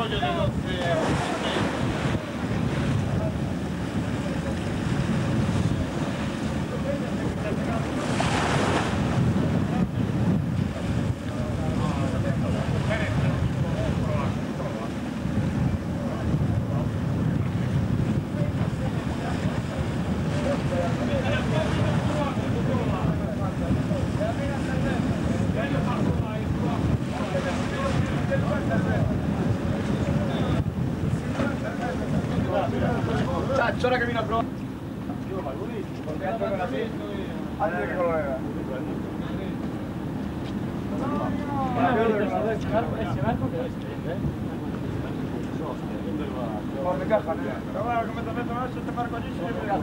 rollo de los... Ahora que vino a probar. Antes de que colorera. Por mi caja, ¿no? Pero bueno, que me tomé todo eso, este barco allí se me caja.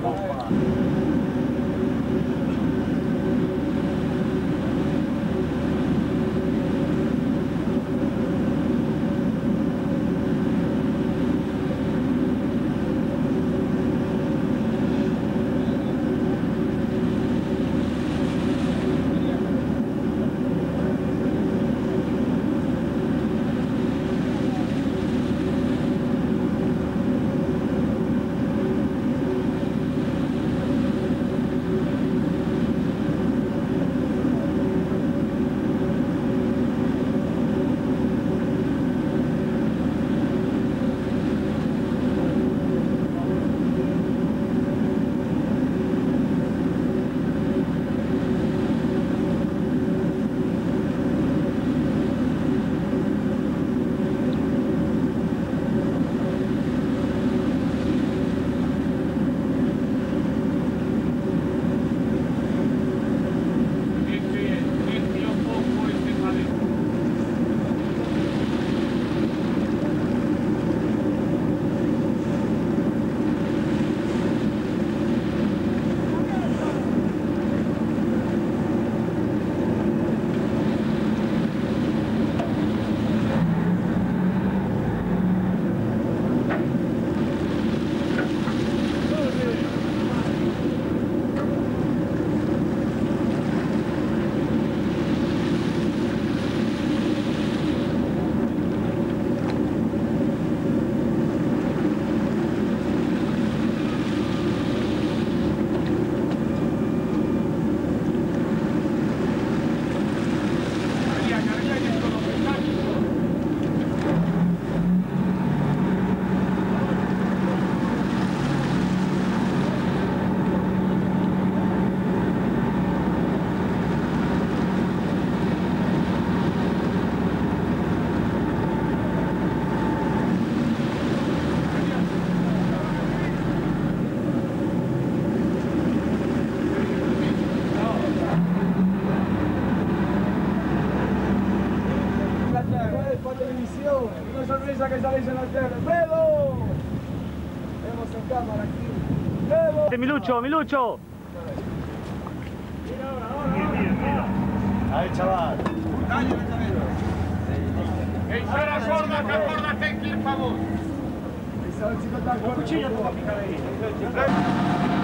Una sonrisa que salís en la tele. ¡Bebo! Vemos en cámara aquí. ¡Bebo! ¡Milucho, Milucho! Mira ahora. Ahí, chaval. Calle, ¡Espera, gorda, que acórdate aquí, por favor! Ahí sale el chico tan cuchillo para picar ahí.